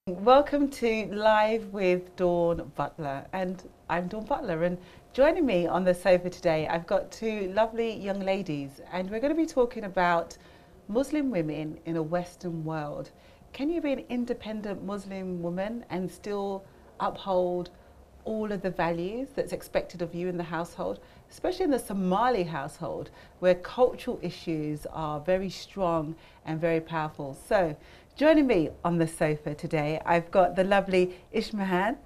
Welcome to Live with Dawn Butler, and I'm Dawn Butler, and joining me on the sofa today I've got two lovely young ladies, and we're going to be talking about Muslim women in a Western world. Can you be an independent Muslim woman and still uphold all of the values that's expected of you in the household, especially in the Somali household where cultural issues are very strong and very powerful? So joining me on the sofa today, I've got the lovely Ismahan.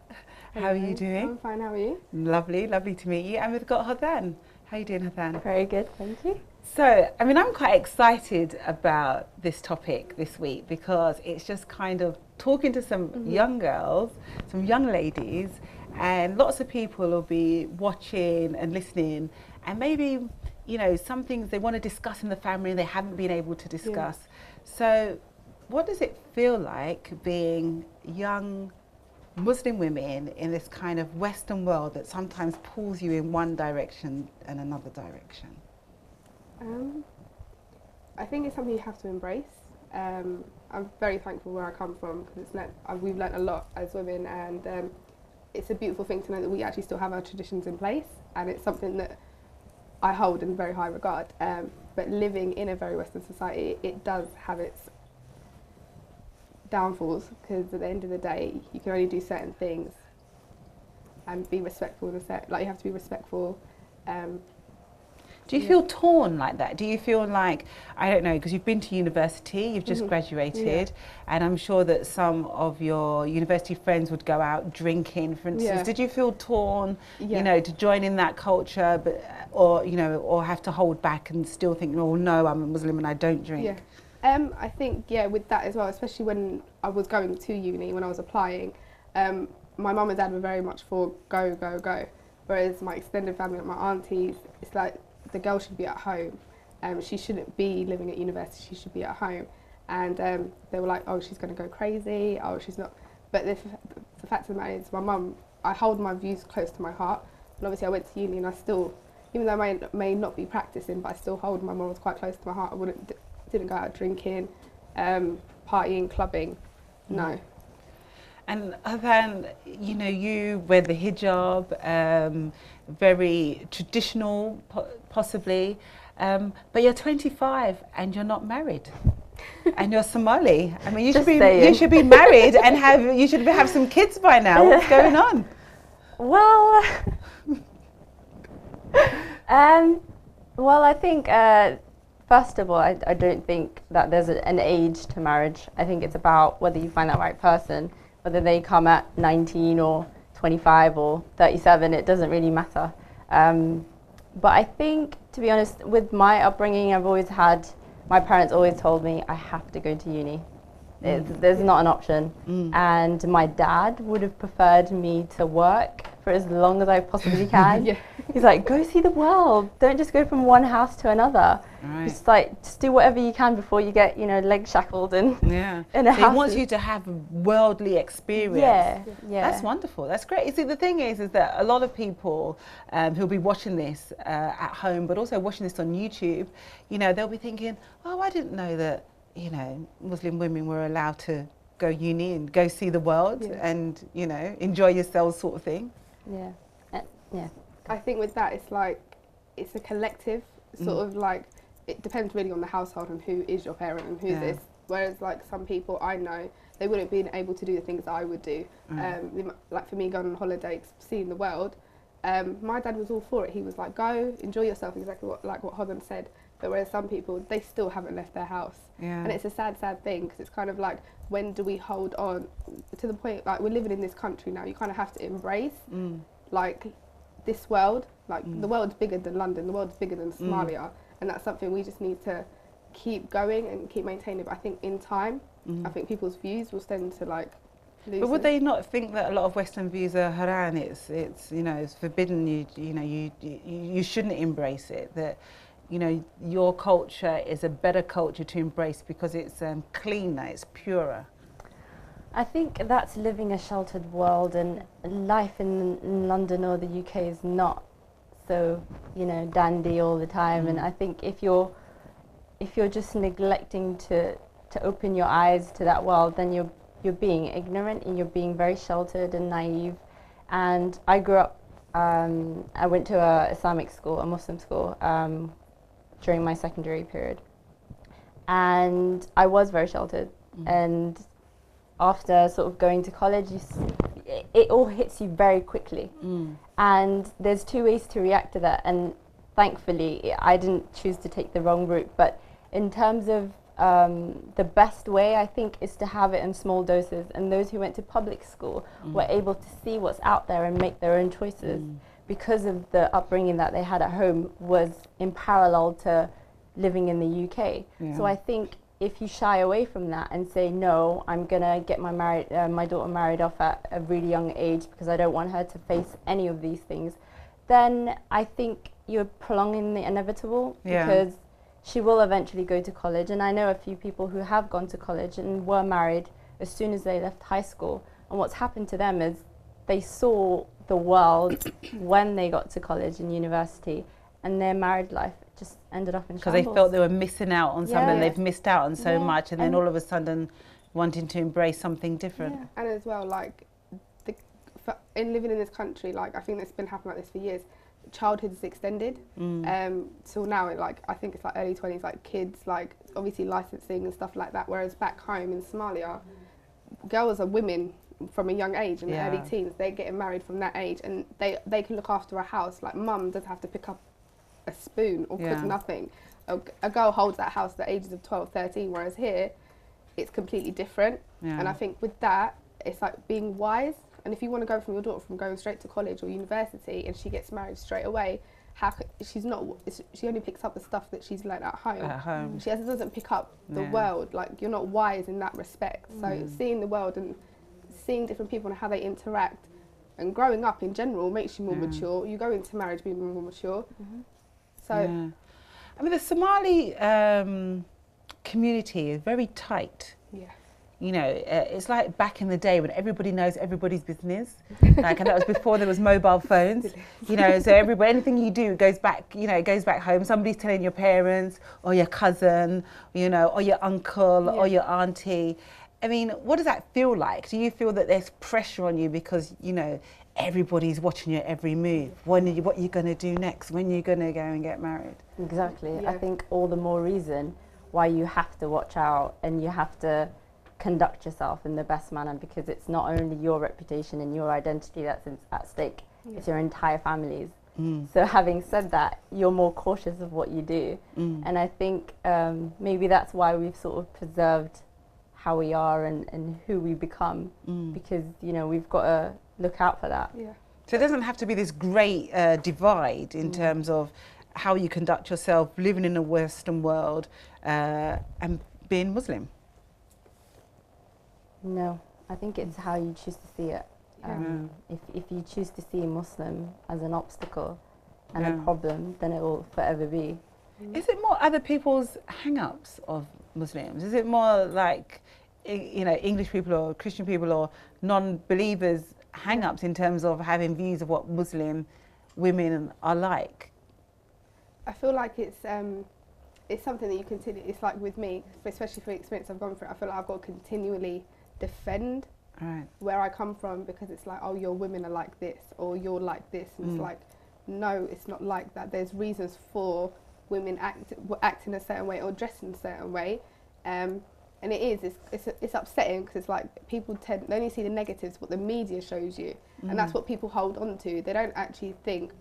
How are you doing? I'm fine, how are you? Lovely, lovely to meet you. And we've got Hodan. How are you doing, Hodan? Very good, thank you. So, I'm quite excited about this topic this week because it's just kind of talking to some young girls, some young ladies, and lots of people will be watching and listening, and maybe, some things they want to discuss in the family and they haven't been able to discuss. Yeah. So, what does it feel like being young Muslim women in this kind of Western world that sometimes pulls you in one direction and another direction? I think it's something you have to embrace. I'm very thankful where I come from because we've learnt a lot as women, and it's a beautiful thing to know that we actually still have our traditions in place, and it's something that I hold in very high regard. But living in a very Western society, it does have its downfalls because at the end of the day, you can only do certain things and be respectful. You have to be respectful. Do you feel torn like that? Do you feel like, I don't know, because you've been to university, you've just graduated, and I'm sure that some of your university friends would go out drinking, for instance. Yeah. Did you feel torn, to join in that culture, or have to hold back and still think, oh no, I'm a Muslim and I don't drink? Yeah. I think, with that as well, especially when I was going to uni, when I was applying, my mum and dad were very much for go, go, go. Whereas my extended family, like my aunties, it's like, the girl should be at home. She shouldn't be living at university, she should be at home. And they were like, oh, she's going to go crazy, oh, she's not. But the fact of the matter is, my mum, I hold my views close to my heart. And obviously I went to uni and I still, even though I may not be practicing, but I still hold my morals quite close to my heart. I didn't go out drinking, partying, clubbing, no. And then, you wear the hijab, very traditional, possibly, but you're 25 and you're not married, and you're Somali. You should be married and you should have some kids by now. What's going on? Well, I think first of all, I don't think that there's an age to marriage. I think it's about whether you find that right person. Whether they come at 19 or 25 or 37, it doesn't really matter. But I think, to be honest, with my upbringing, my parents always told me I have to go to uni. There's not an option. And my dad would have preferred me to work for as long as I possibly can. He's like, go see the world. Don't just go from one house to another. Right. Just do whatever you can before you get, legs shackled in a house. He wants you to have worldly experience. Yeah. That's wonderful. That's great. You see, the thing is that a lot of people who'll be watching this at home, but also watching this on YouTube, they'll be thinking, oh, I didn't know that, Muslim women were allowed to go uni and go see the world and, enjoy yourselves, sort of thing. Yeah. I think with that, it's a collective sort of it depends really on the household and who is your parent and who's this. Whereas some people I know, they wouldn't be able to do the things that I would do. For me, going on holiday, seeing the world, my dad was all for it. He was like, go, enjoy yourself, exactly what Hodan said. But whereas some people, they still haven't left their house. And it's a sad, sad thing because it's kind of like, when do we hold on to the point, we're living in this country now, you kind of have to embrace this world. The world's bigger than London, the world's bigger than Somalia. And that's something we just need to keep going and keep maintaining. But I think in time, I think people's views will tend to lose. But would they not think that a lot of Western views are haram? It's forbidden. You shouldn't embrace it. That your culture is a better culture to embrace because it's cleaner, it's purer. I think that's living a sheltered world, and life in London or the UK is not so, dandy all the time. And I think if you're just neglecting to open your eyes to that world, then you're being ignorant and you're being very sheltered and naive. And I grew up, I went to a Islamic school, a Muslim school, during my secondary period. And I was very sheltered. And after sort of going to college, it all hits you very quickly. And there's two ways to react to that. And thankfully, I didn't choose to take the wrong route. But in terms of the best way, I think, is to have it in small doses. And those who went to public school were able to see what's out there and make their own choices because of the upbringing that they had at home was in parallel to living in the UK. So I think if you shy away from that and say, no, I'm going to get my daughter married off at a really young age because I don't want her to face any of these things, then I think you're prolonging the inevitable because she will eventually go to college. And I know a few people who have gone to college and were married as soon as they left high school. And what's happened to them is they saw the world when they got to college and university, and their married life just ended up in shambles. Because they felt they were missing out on something. They've missed out on so much, and then all of a sudden wanting to embrace something different. And as well, like, in living in this country, like, I think it's been happening like this for years. Childhood is extended till now. I think it's like early 20s, like kids, like obviously licensing and stuff like that. Whereas back home in Somalia, girls are women from a young age in the early teens. They're getting married from that age, and they can look after a house. Like mum doesn't have to pick up a spoon or cook nothing. A girl holds that house at the ages of 12, 13. Whereas here, it's completely different. And I think with that, it's like being wise. And if you want to go from your daughter from going straight to college or university and she gets married straight away, she only picks up the stuff that she's learned at home. She doesn't pick up the world. Like, you're not wise in that respect. So seeing the world and seeing different people and how they interact and growing up in general makes you more mature. You go into marriage being more mature. So, I mean, the Somali community is very tight. You know, it's like back in the day when everybody knows everybody's business. Like, and that was before there was mobile phones. You know, so anything you do goes back. You know, it goes back home. Somebody's telling your parents or your cousin, you know, or your uncle or your auntie. I mean, what does that feel like? Do you feel that there's pressure on you because, you know, everybody's watching your every move? What you're going to do next? When you're going to go and get married? Exactly. I think all the more reason why you have to watch out and you have to conduct yourself in the best manner, because it's not only your reputation and your identity that's at stake, it's your entire family's. So having said that, you're more cautious of what you do. And I think maybe that's why we've sort of preserved how we are and who we become, because, you know, we've got to look out for that. So it doesn't have to be this great divide in terms of how you conduct yourself living in a Western world and being Muslim. No, I think it's how you choose to see it. If you choose to see Muslim as an obstacle and a problem, then it will forever be. Is it more other people's hang-ups of Muslims? Is it more like, you know, English people or Christian people or non-believers hang-ups in terms of having views of what Muslim women are like? I feel like it's something that you continue. It's like with me, especially for the experience I've gone through. I feel like I've got to continually defend where I come from, because it's like, oh, your women are like this or you're like this, and it's like, no, it's not like that. There's reasons for women act in a certain way or dress in a certain way, and it's upsetting, because it's like people they only see the negatives, what the media shows you, and that's what people hold on to. They don't actually think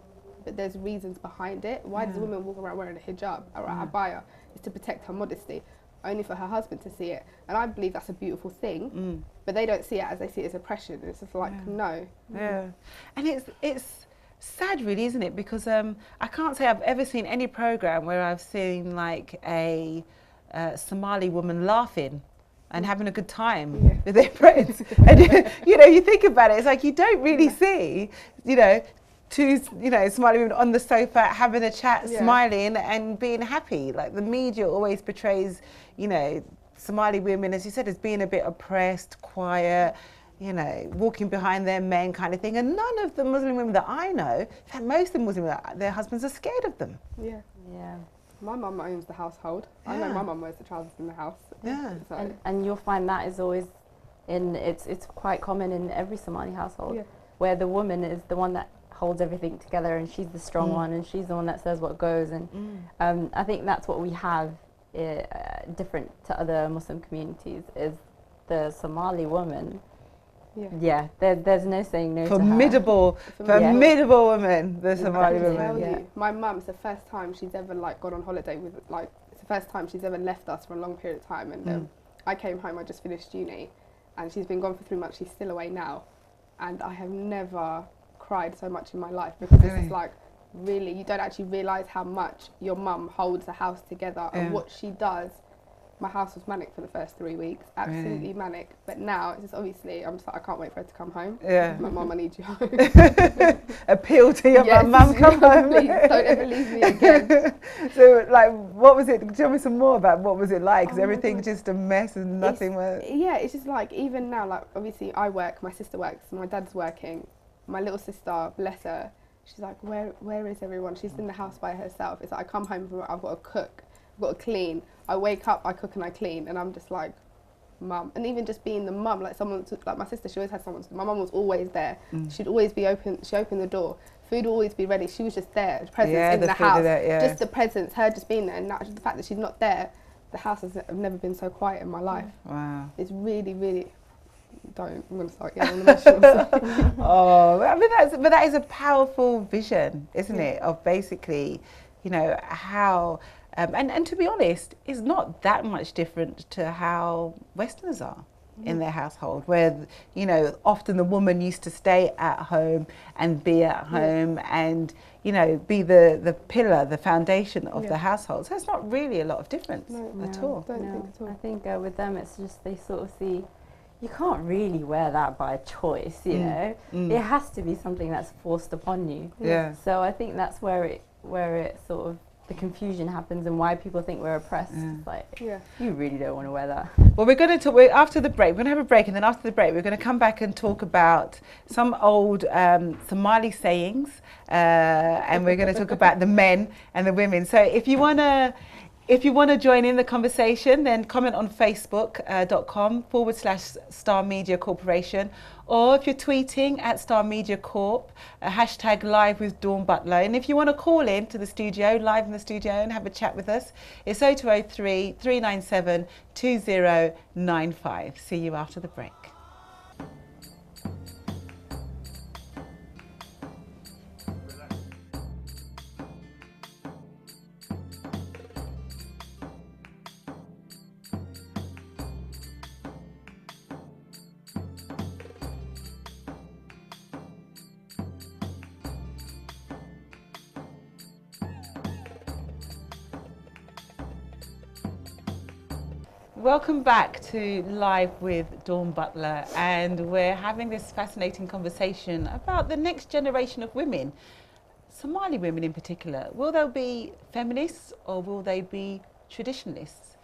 that there's reasons behind it. Why does a woman walk around wearing a hijab or a abaya? It's to protect her modesty, only for her husband to see it. And I believe that's a beautiful thing, but they don't see it as they see it as oppression. It's just like, no. And it's sad, really, isn't it? Because I can't say I've ever seen any program where I've seen like a Somali woman laughing and having a good time with their friends. And you know, you think about it, it's like you don't really see, you know, two, you know, Somali women on the sofa having a chat, smiling and being happy. Like, the media always portrays, you know, Somali women, as you said, as being a bit oppressed, quiet, you know, walking behind their men kind of thing. And none of the Muslim women that I know, in fact, most of the Muslim women, their husbands are scared of them. My mum owns the household. I know my mum wears the trousers in the house. And you'll find that is always it's quite common in every Somali household, Yeah. where the woman is the one that holds everything together, and she's the strong one, and she's the one that says what goes. And I think that's what we have different to other Muslim communities, is the Somali woman. Yeah, there's no saying no Formidable woman, the Somali I can woman. tell you, my mum's the first time she's ever like gone on holiday with, like, it's the first time she's ever left us for a long period of time. And I came home, I just finished uni, and she's been gone for 3 months. She's still away now, and I have never cried so much in my life, because it's just like, really, you don't actually realise how much your mum holds the house together and what she does. My house was manic for the first 3 weeks, absolutely manic. But now it's just, obviously, I'm just like, I can't wait for her to come home. Yeah. My mum, I need you home. Appeal to your mum, come home. Please, don't ever leave me again. So, like, what was it? Tell me some more about what was it like? Is Oh everything just a mess and nothing was? Yeah, it's just like, even now, like, obviously I work, my sister works, my dad's working. My little sister, bless her, she's like, where is everyone? She's in the house by herself. It's like, I come home from work, I've got to cook, I've got to clean. I wake up, I cook and I clean, and I'm just like, mum. And even just being the mum, like someone, like my sister, she always had someone. My mum was always there. She'd always be open. She opened the door. Food would always be ready. She was just there, presence in the house. Just the presence, her just being there, and the fact that she's not there, the house has never been so quiet in my life. Wow. It's really, really. I'm going to start getting emotional. Oh, I mean, but that is a powerful vision, isn't it? Of basically, you know, how, and to be honest, it's not that much different to how Westerners are in their household, where, you know, often the woman used to stay at home and be at home and, you know, be the pillar, the foundation of the household. So it's not really a lot of difference at all. Don't think at all. I think with them, it's just they sort of see, you can't really wear that by choice, you know. It has to be something that's forced upon you. Yeah. So I think that's where it sort of, the confusion happens and why people think we're oppressed. It's like, you really don't want to wear that. Well, we're going to talk, after the break, we're going to have a break, and then after the break, we're going to come back and talk about some old Somali sayings, and we're going to talk about the men and the women. So if you want to join in the conversation, then comment on facebook.com/Star Media Corporation, or if you're tweeting at Star Media Corp, hashtag live with Dawn Butler. And if you want to call in to the studio, live in the studio, and have a chat with us, it's 0203 397 2095. See you after the break. Welcome back to Live with Dawn Butler, and we're having this fascinating conversation about the next generation of women, Somali women in particular. Will they be feminists or will they be traditionalists?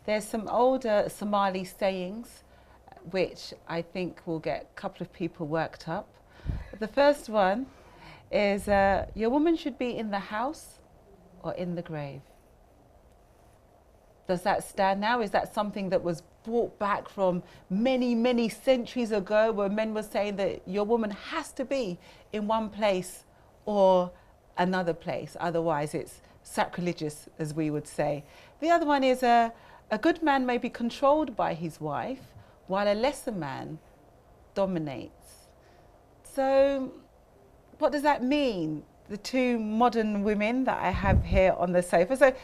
There's some older Somali sayings which I think will get a couple of people worked up. The first one is, your woman should be in the house or in the grave. Does that stand now? Is that something that was brought back from many, many centuries ago, where men were saying that your woman has to be in one place or another place, otherwise it's sacrilegious, as we would say. The other one is, a good man may be controlled by his wife, while a lesser man dominates. So what does that mean? The two modern women that I have here on the sofa. So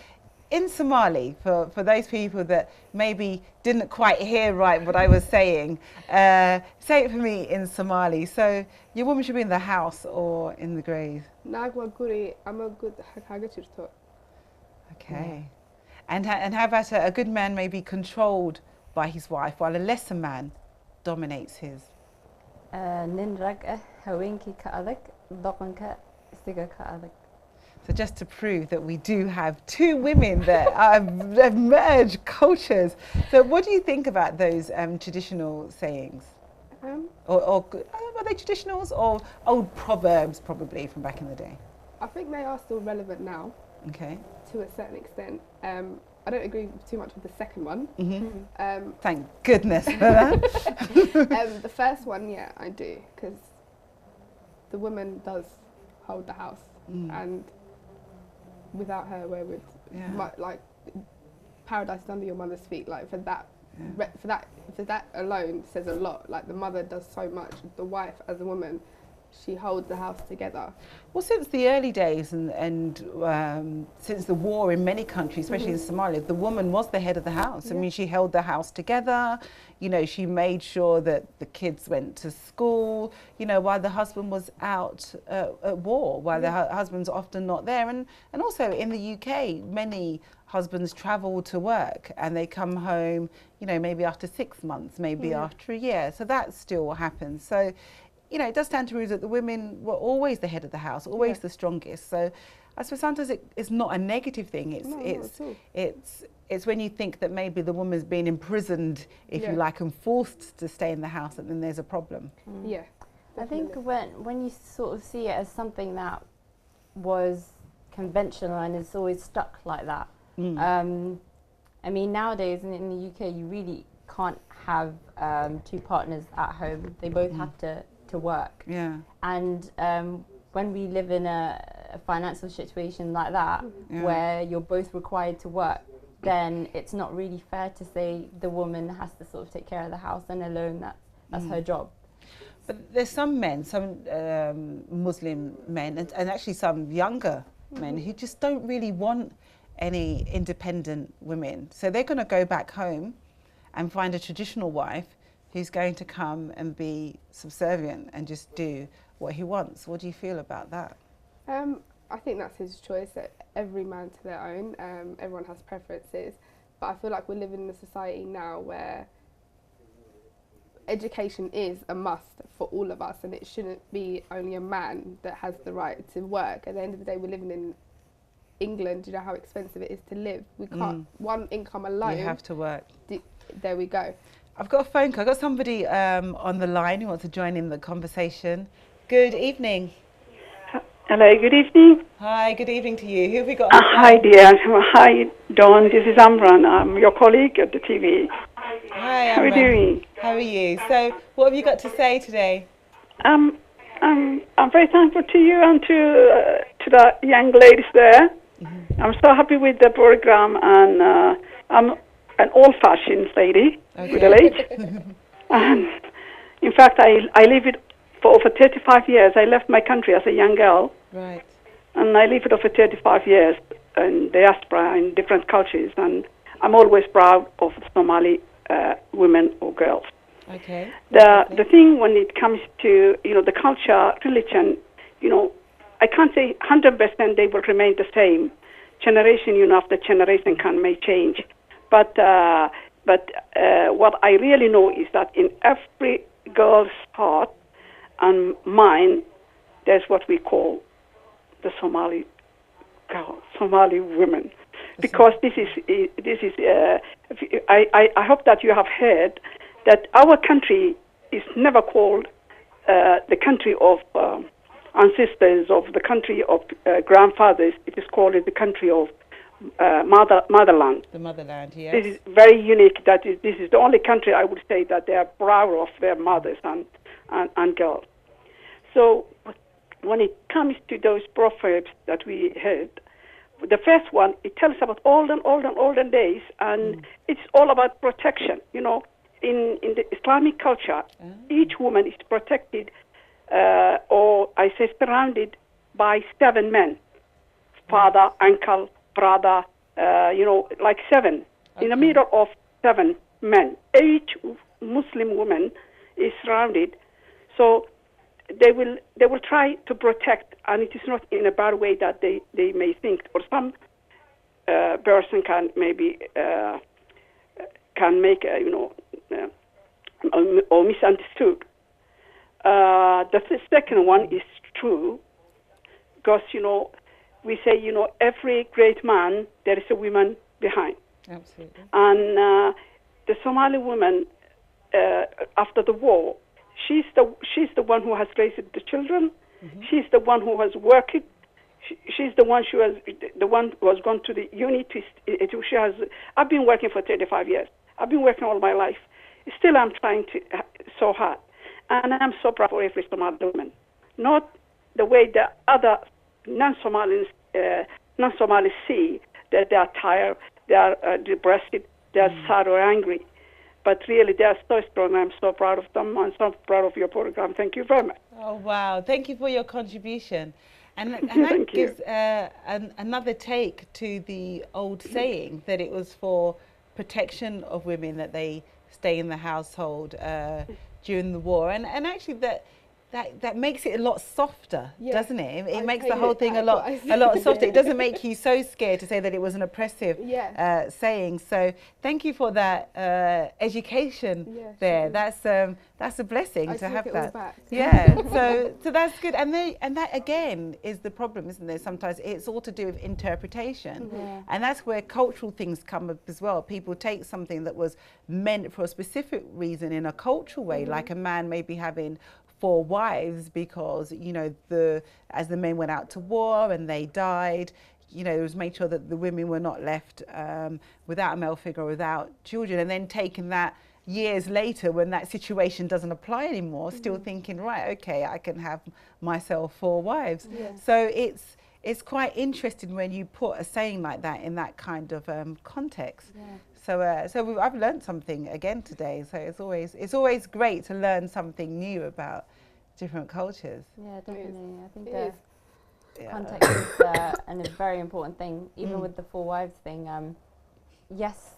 in Somali, for those people that maybe didn't quite hear right what I was saying, say it for me in Somali. So your woman should be in the house or in the grave. Okay. And how about a good man may be controlled by his wife, while a lesser man dominates his? Nin rag ah haweenkii ka adag, dhaqanka isaga ka adag. So just to prove that we do have two women that have merged cultures. So what do you think about those traditional sayings? Or are they traditionals or old proverbs probably from back in the day? I think they are still relevant now. Okay. To a certain extent. I don't agree too much with the second one. Thank goodness for that. The first one, yeah, I do, because the woman does hold the house, and without her, where would like paradise is under your mother's feet? Like for that alone says a lot. Like the mother does so much. The wife, as a woman, she holds the house together. Well, since the early days and since the war in many countries, especially in Somalia, the woman was the head of the house. I mean, she held the house together. You know, she made sure that the kids went to school, you know, while the husband was out at war, while the husband's often not there. And also in the UK, many husbands travel to work and they come home, you know, maybe after 6 months, maybe after a year. So that still happens. So, you know, it does stand to reason that the women were always the head of the house, always the strongest. So I suppose sometimes it's not a negative thing. It's when you think that maybe the woman's been imprisoned, if you like, and forced to stay in the house, and then there's a problem. Yeah. I think when you sort of see it as something that was conventional and it's always stuck like that. I mean, nowadays in the UK, you really can't have two partners at home. They both have to work. Yeah. And when we live in a financial situation like that, where you're both required to work, then it's not really fair to say the woman has to sort of take care of the house and alone that's her job. But there's some men, some Muslim men, and actually some younger men who just don't really want any independent women. So they're going to go back home and find a traditional wife who's going to come and be subservient and just do what he wants. What do you feel about that? I think that's his choice. Every man to their own. Everyone has preferences, but I feel like we're living in a society now where education is a must for all of us, and it shouldn't be only a man that has the right to work. At the end of the day, we're living in England. You know how expensive it is to live. We can't one income alone. You have to work. There we go. I've got a phone call. I've got somebody on the line who wants to join in the conversation. Good evening. Hello, good evening. Hi, good evening to you. Who have we got on the phone? Hi, dear. Hi, Dawn. This is Amran. I'm your colleague at the TV. Hi, How are you doing? How are you? So, what have you got to say today? I'm very thankful to you and to the young ladies there. I'm so happy with the program, and I'm an old-fashioned lady with a age. And in fact, I live it for over 35 years. I left my country as a young girl. Right. And I lived it over 35 years in diaspora in different cultures. And I'm always proud of Somali women or girls. Okay. The thing when it comes to, you know, the culture, religion, you know, I can't say 100% they will remain the same. Generation, you know, after generation may change. But what I really know is that in every girl's heart and mind, there's what we call the Somali girl, Somali women. Because this is I hope that you have heard that our country is never called the country of ancestors, of the country of grandfathers. It is called the country of motherland. The motherland, yes. This is very unique. This is the only country I would say that they are proud of their mothers and girls. So when it comes to those proverbs that we heard, the first one, it tells about olden days, and it's all about protection. You know, in the Islamic culture, each woman is protected, or I say surrounded by 7 men, father, uncle, brother, you know, like 7. In the middle of 7 men. Each Muslim woman is surrounded. So they will try to protect, and it is not in a bad way that they may think, or some person can maybe can make you know or misunderstood. The second one is true, because you know we say, you know, every great man there is a woman behind. Absolutely. And the Somali woman after the war, she's the one who has raised the children. She's the one who has worked. she's the one. She was the one who was gone to the uni. She has. I've been working for 35 years. I've been working all my life. Still, I'm trying to so hard, and I'm so proud for every Somali woman. Not the way the other non-Somalis see that they are tired, they are depressed, they are sad or angry. But really, they are so strong. I'm so proud of them. I'm so proud of your program. Thank you very much. Oh, wow. Thank you for your contribution. And that Thank you. gives another take to the old saying that it was for protection of women that they stay in the household during the war. And actually that makes it a lot softer, doesn't it? It makes the whole thing a lot softer. It doesn't make you so scared to say that it was an oppressive saying. So thank you for that education there. That's a blessing to have that. Yeah. So that's good. And that again is the problem, isn't there? Sometimes it's all to do with interpretation, and that's where cultural things come up as well. People take something that was meant for a specific reason in a cultural way, like a man maybe having 4 wives because, you know, as the men went out to war and they died, you know, it was made sure that the women were not left without a male figure, without children, and then taking that years later when that situation doesn't apply anymore, still thinking, right, okay, I can have myself 4 wives. So it's quite interesting when you put a saying like that in that kind of context. So I've learned something again today. So it's always great to learn something new about different cultures. Yeah, definitely. I think context is a very important thing. Even with the 4 wives thing, yes,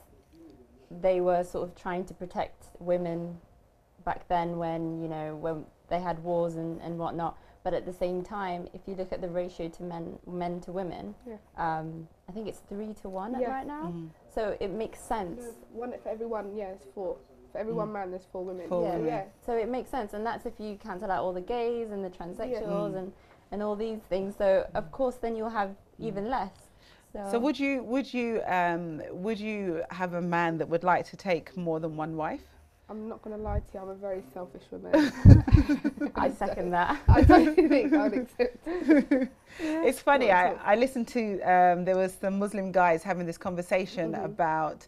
they were sort of trying to protect women back then when they had wars and whatnot. But at the same time, if you look at the ratio to men to women, I think it's 3 to 1 right now. So it makes sense. One for everyone, it's 4. For every one man, there's 4 women. So it makes sense, and that's if you cancel out all the gays and the transsexuals and all these things. So of course, then you'll have even less. So would you have a man that would like to take more than 1 wife? I'm not going to lie to you, I'm a very selfish woman. I second that. I don't think I would accept. It's funny, I listened to, there was some Muslim guys having this conversation about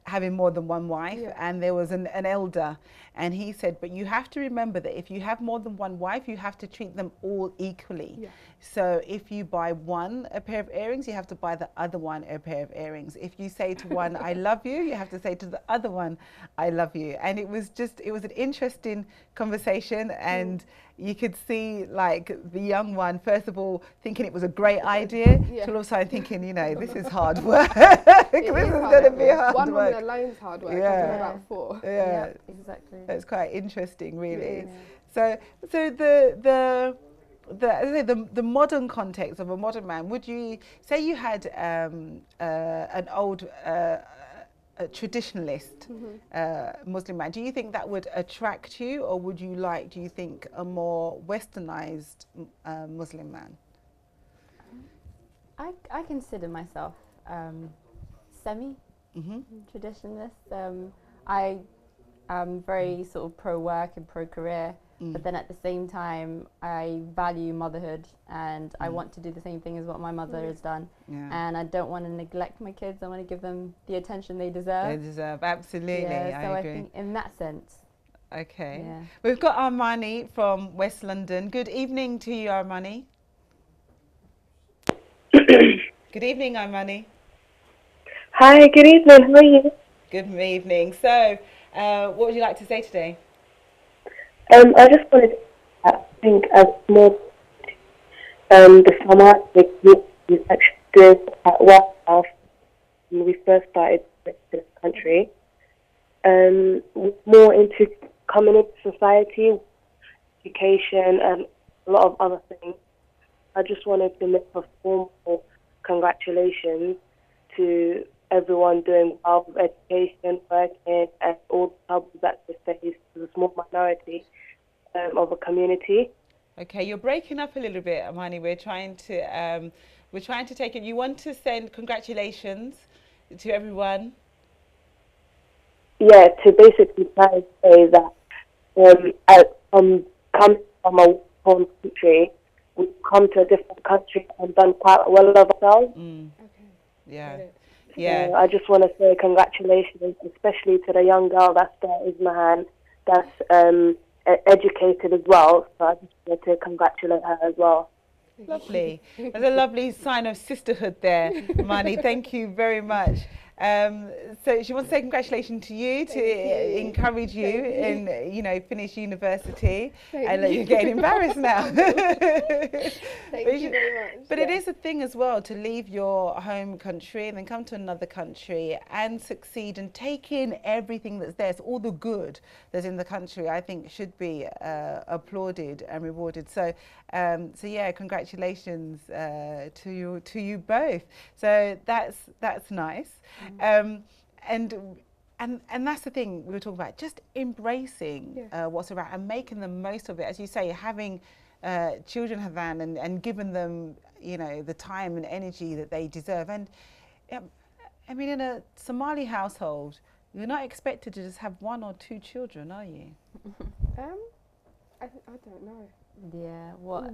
having more than 1 wife, and there was an elder, and he said, but you have to remember that if you have more than 1 wife, you have to treat them all equally. So if you buy one a pair of earrings, you have to buy the other one a pair of earrings. If you say to one, I love you, you have to say to the other one, I love you. And it was an interesting conversation, and you could see like the young one, first of all, thinking it was a great idea, to also thinking, you know, this is hard work. This is going to be hard work. 1 woman alone is hard work. About 4. Yeah, exactly. It's quite interesting, really. Yeah. So the modern context of a modern man, would you say you had an old a traditionalist Muslim man, do you think that would attract you, or would you like, do you think, a more westernized Muslim man? I consider myself semi-traditionalist. I am very sort of pro-work and pro-career, but then at the same time, I value motherhood, and I want to do the same thing as what my mother has done. And I don't want to neglect my kids. I want to give them the attention they deserve. They deserve, absolutely. Yeah, so I agree. I think in that sense. Okay. Yeah. We've got Armani from West London. Good evening to you, Armani. Good evening, Armani. Hi, good evening. How are you? Good evening. So, what would you like to say today? I just wanted to think as more the Somali group is actually doing quite well after when we first started this country. More into coming into society, education, and a lot of other things. I just wanted to make a formal congratulations to everyone doing well with education, working, and all the troubles that they face to the small minority of a community. Okay, you're breaking up a little bit, Armani. We're trying to take it. You want to send congratulations to everyone? Yeah, to basically try and say that I'm coming from a war-torn country we've come to a different country and done quite well of ourselves. Mm. Okay. Yeah. Get it. Yeah. So I just want to say congratulations, especially to the young girl that's there, Ismahan, that's educated as well. So I just want to congratulate her as well. Lovely. There's a lovely sign of sisterhood there, Mani. Thank you very much. So she wants to say congratulations to you, to encourage you in, you know, finish university. And you're getting embarrassed now. Thank you very much. But it is a thing as well to leave your home country and then come to another country and succeed and take in everything that's there. So all the good that's in the country, I think, should be applauded and rewarded. So, yeah, congratulations to you both. So that's nice. And that's the thing we were talking about, just embracing what's around and making the most of it. As you say, having children, Hodan, and giving them, you know, the time and energy that they deserve. And I mean, in a Somali household, you're not expected to just have 1 or 2 children, are you? I don't know. Yeah. What?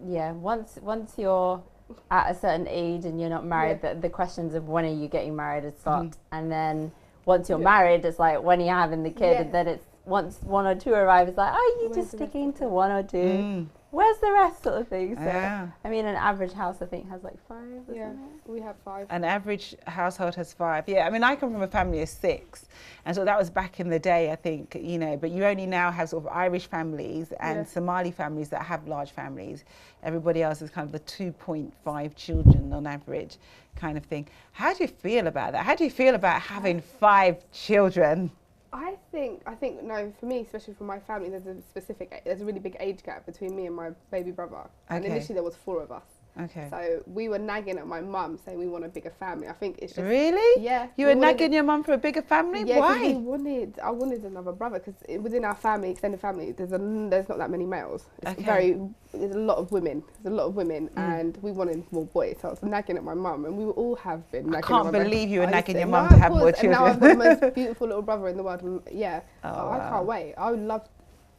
Yeah. Once you're at a certain age and you're not married, the questions of when are you getting married start, and then once you're married, it's like when are you having the kid, and then it's once 1 or 2 arrive, it's like, oh, you just sticking to 1 or 2. Where's the rest, sort of thing. So I mean, an average house I think has like 5. Yeah, we have 5. An average household has 5. Yeah, I mean, I come from a family of 6, and so that was back in the day, I think, you know. But you only now have sort of Irish families and Somali families that have large families. Everybody else is kind of the 2.5 children on average, kind of thing. How do you feel about that? How do you feel about having 5 children? I think no, for me, especially for my family, there's a really big age gap between me and my baby brother. And initially there was 4 of us. Okay. So we were nagging at my mum saying we want a bigger family. I think it's just... Really? Yeah. You were nagging your mum for a bigger family? Yeah, why? I wanted another brother, because within our family, extended family, there's not that many males. It's there's a lot of women. And we wanted more boys. So I was nagging at my mum, and we all have been nagging at my mum. I can't believe you were nagging your mum to have more children. And now I've got the most beautiful little brother in the world. And wow. I can't wait.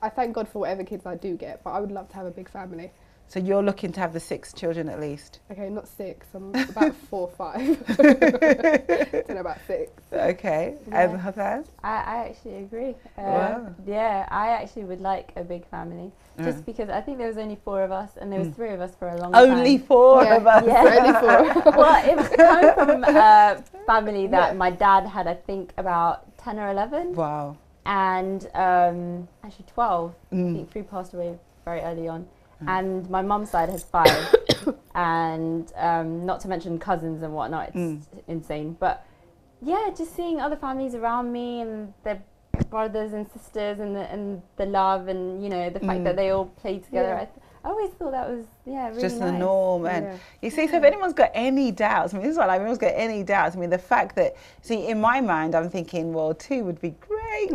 I thank God for whatever kids I do get, but I would love to have a big family. So you're looking to have the 6 children at least? Okay, not 6. I'm about 4 or 5. Then about 6. Okay. Yeah. And Hodan? I actually agree. Wow. Yeah, I actually would like a big family. Just because I think there was only 4 of us, and there was 3 of us for a long time. Only 4 of us? Yeah. Only 4. Well, it was coming from a family that my dad had, I think, about 10 or 11. Wow. And actually 12. I think 3 passed away very early on. And my mum's side has 5. And not to mention cousins and whatnot. It's insane. But yeah, just seeing other families around me and their brothers and sisters and the love and, you know, the fact that they all play together. I always thought that was, really just nice. the norm. And you see, so if anyone's got any doubts, I mean, this is what anyone's got any doubts. I mean, the fact that, see, in my mind, I'm thinking, well, 2 would be great.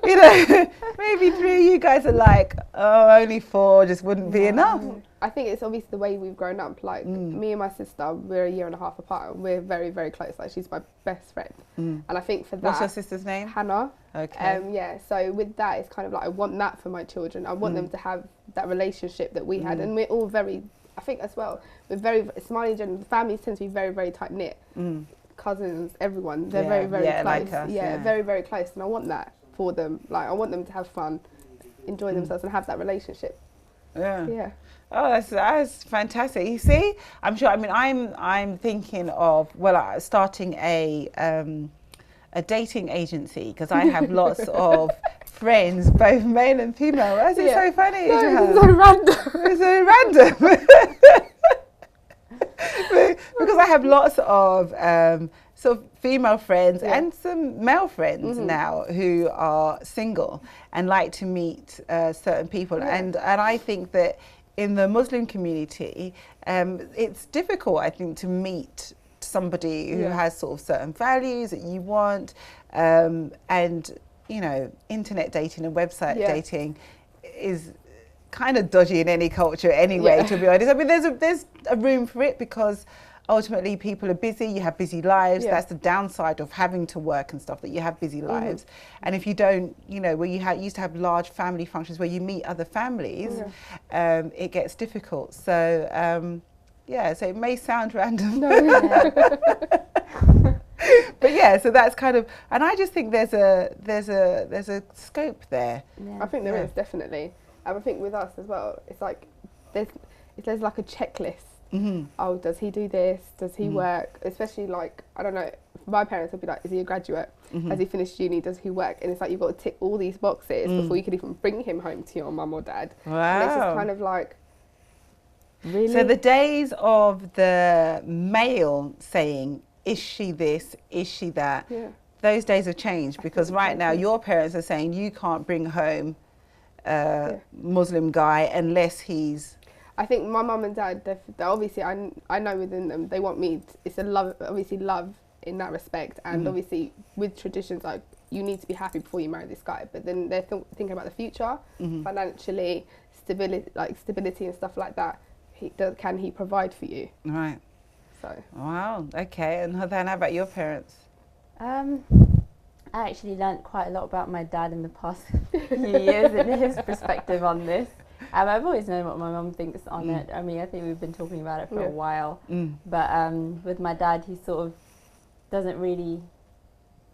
You know, maybe 3. You guys are like, oh, only 4 just wouldn't be enough. I think it's obviously the way we've grown up. Like me and my sister, we're a year and a half apart. And we're very, very close. Like she's my best friend. And I think for that, What's your sister's name? Hannah. Okay. So with that, it's kind of like I want that for my children. I want them to have that relationship that we had, and we're all very. I think as well, we're very Somali. The families tend to be very, very tight knit. Cousins, everyone, they're very, very close. Like us, very, very close, and I want that for them. Like I want them to have fun, enjoy themselves, and have that relationship. Yeah. Oh, that's fantastic. You see, I'm sure. I mean, I'm thinking of starting a dating agency, because I have lots of friends, both male and female. That's so funny. No, it's so random. It's so random. Because I have lots of sort of female friends and some male friends now who are single and like to meet certain people. And I think that in the Muslim community, it's difficult, I think, to meet somebody who has sort of certain values that you want, and you know, internet dating and website dating is kind of dodgy in any culture anyway, to be honest. I mean, there's a room for it, because ultimately people are busy, you have busy lives. Yeah. That's the downside of having to work and stuff, that you have busy lives. And if you don't, you know, where you used to have large family functions where you meet other families, it gets difficult. So yeah, so it may sound random. But yeah, so that's kind of, and I just think there's a scope there. Yeah. I think there is, definitely. And I think with us as well, it's like there's like a checklist. Oh, does he do this? Does he work? Especially like, I don't know, my parents would be like, is he a graduate? Has he finished uni? Does he work? And it's like, you've got to tick all these boxes before you can even bring him home to your mum or dad. Wow. And it's just kind of like, really? So the days of the male saying, is she this, is she that, those days have changed, because right now your parents are saying you can't bring home a Muslim guy unless he's... I think my mum and dad, they're obviously, I know within them, they want me, it's a love, obviously love in that respect. And obviously with traditions, like, you need to be happy before you marry this guy. But then they're thinking about the future, financially, stability and stuff like that. Can he provide for you? Right. So. Wow, okay. And Hodan, how about your parents? I actually learnt quite a lot about my dad in the past few years and his perspective on this. I've always known what my mum thinks on it. I mean, I think we've been talking about it for a while. But with my dad, he sort of doesn't really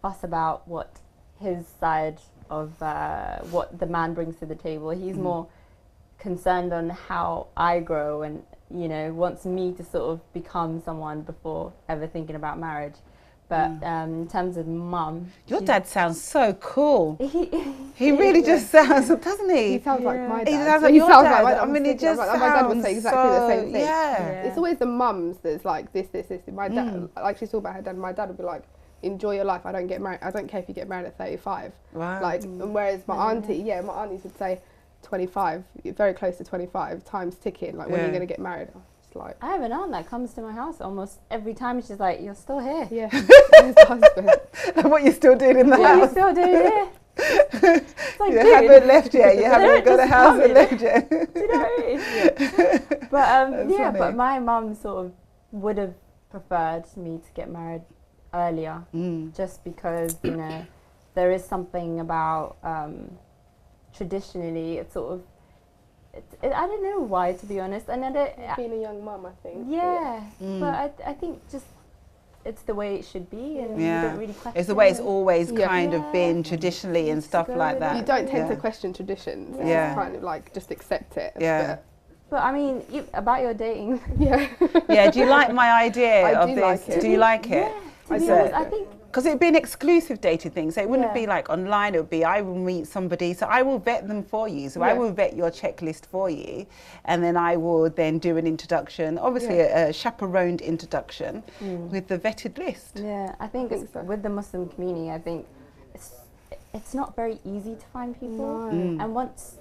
fuss about what his side of what the man brings to the table. He's more concerned on how I grow, and, you know, wants me to sort of become someone before ever thinking about marriage. But in terms of mum, your dad sounds so cool. He really just sounds, doesn't he? He sounds like my dad. He sounds like your dad. Like I mean, it just sounds my dad would say exactly the same thing. Yeah. It's always the mums that's like this. My dad, like she's talking about her dad. My dad would be like, enjoy your life. I don't get married. I don't care if you get married at 35. Wow. Like, and whereas my auntie, my aunties would say 25, very close to 25. Time's ticking. Like, when are you going to get married? Like, I have an aunt that comes to my house almost every time. She's like, "You're still here." Yeah. His husband. What you still doing in the What are you house? still doing here? It's like, You dude, haven't left yet. You haven't got a just house and coming. left yet. Do you know what it is? But funny. but my mum sort of would have preferred me to get married earlier, just because, you know, there is something about traditionally it's sort of. I don't know why, to be honest. And Being a young mum, I think. Yeah, but I think just it's the way it should be, and you don't really question. It's the way it's always Yeah. kind of been traditionally and stuff like that. You don't tend to question traditions. It's Yeah. kind of like just accept it. Yeah. But I mean, about your dating. Yeah. Yeah. Do you like my idea I of do this? like it. Do you like it? To be So- honest, I think. Because it'd be an exclusive dating thing, so it wouldn't Yeah. be like online. It would be, I will meet somebody, so I will vet them for you. So I Yeah. will vet your checklist for you, and then I will then do an introduction, obviously a chaperoned introduction with the vetted list. Yeah, I think think so. with the Muslim community, I think it's not very easy to find people, and once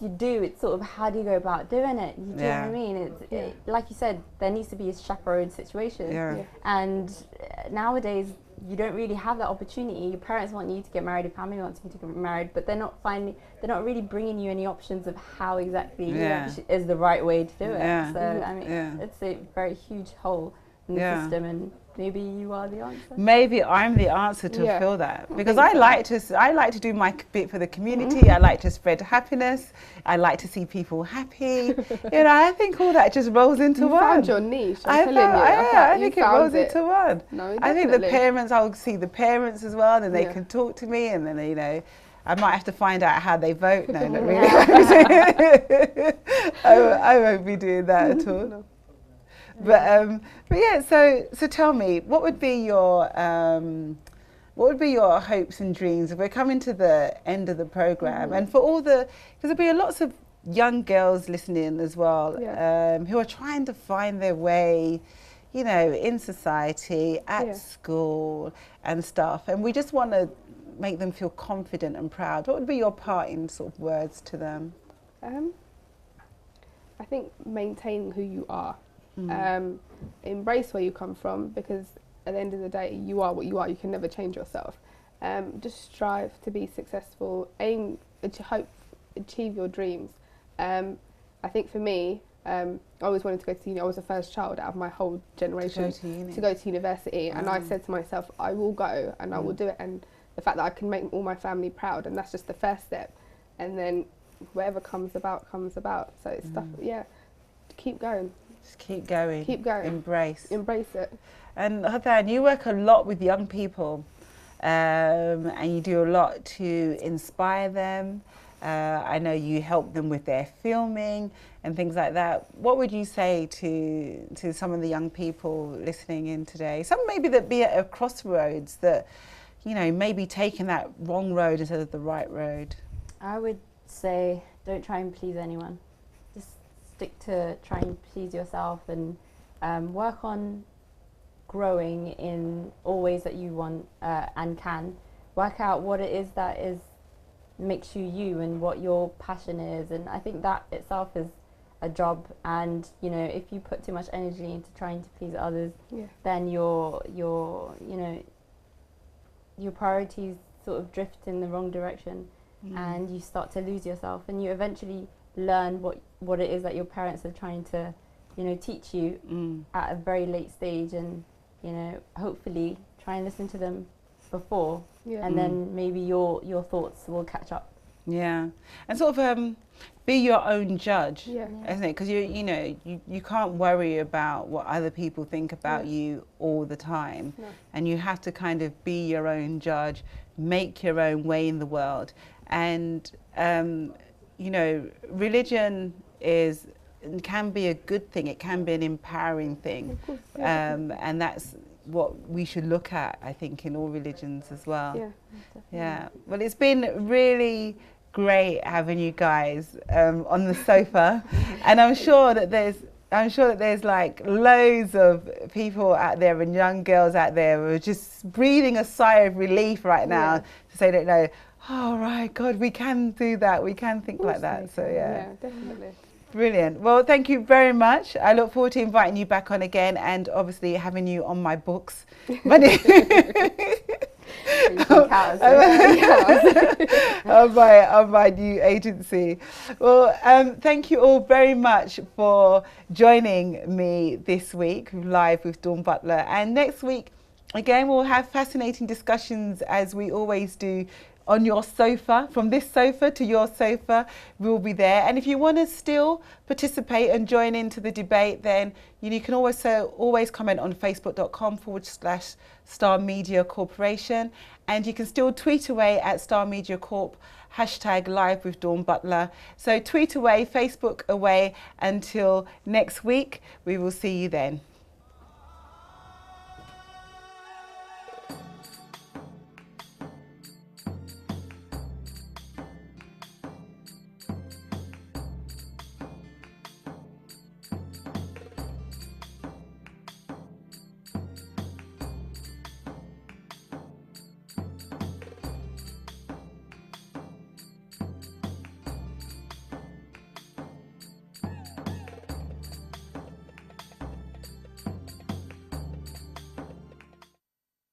you do, it's sort of, how do you go about doing it? You do what I mean? It's like you said, there needs to be a chaperone situation, and nowadays you don't really have that opportunity. Your parents want you to get married, your family wants you to get married, but they're not really bringing you any options of how exactly is the right way to do it. Yeah. So I mean, it's a very huge hole in the system, and maybe you are the answer. Maybe I'm the answer to fill that, because I like to do my bit for the community. I like to spread happiness. I like to see people happy. You know, I think all that just rolls into one. You found your niche. I think it rolls into one. No, I think the definitely. parents, I'll see the parents as well, and they can talk to me, and then, you know, I might have to find out how they vote. No, not really. I won't be doing that at all. No. But yeah, so tell me, what would be your hopes and dreams? If we're coming to the end of the program, and for all because there'll be lots of young girls listening as well, who are trying to find their way, you know, in society, at school and stuff, and we just want to make them feel confident and proud. What would be your parting sort of words to them? I think maintain who you are. Embrace where you come from, because at the end of the day, you are what you are. You can never change yourself. Just strive to be successful. Aim to achieve your dreams. I think for me, I always wanted to go to uni. I was the first child out of my whole generation to go to university, and I said to myself, I will go and I will do it. And the fact that I can make all my family proud, and that's just the first step, and then whatever comes about. So it's stuff. Yeah, keep going. Just keep going. Keep going. Embrace it. And Hodan, you work a lot with young people, and you do a lot to inspire them. I know you help them with their filming and things like that. What would you say to some of the young people listening in today? Some maybe that be at a crossroads, that, you know, maybe taking that wrong road instead of the right road. I would say don't try and please anyone. Just stick to trying to please yourself, and work on growing in all ways that you want and can. Work out what it is that makes you you and what your passion is, and I think that itself is a job. And you know, if you put too much energy into trying to please others, then your priorities sort of drift in the wrong direction, and you start to lose yourself, and you eventually learn what it is that your parents are trying to, you know, teach you at a very late stage, and you know, hopefully try and listen to them before, and then maybe your thoughts will catch up. Yeah, and sort of be your own judge, isn't it? Because you can't worry about what other people think about you all the time, and you have to kind of be your own judge, make your own way in the world. And you know, religion can be a good thing. It can be an empowering thing, and that's what we should look at, I think, in all religions as well. Yeah. Well, it's been really great having you guys on the sofa, and I'm sure that there's like loads of people out there and young girls out there who are just breathing a sigh of relief right now to say that, no, oh right, God, we can do that, we can think like that. So yeah, definitely. Brilliant. Well, thank you very much. I look forward to inviting you back on again, and obviously having you on my books. on my new agency. Well, thank you all very much for joining me this week live with Dawn Butler. And next week, again, we'll have fascinating discussions, as we always do, on your sofa. From this sofa to your sofa, we'll be there. And if you want to still participate and join into the debate, then you can always comment on facebook.com/Star Media Corporation. And you can still tweet away at Star Media Corp, #live with Dawn Butler. So tweet away, Facebook away. Until next week, we will see you then.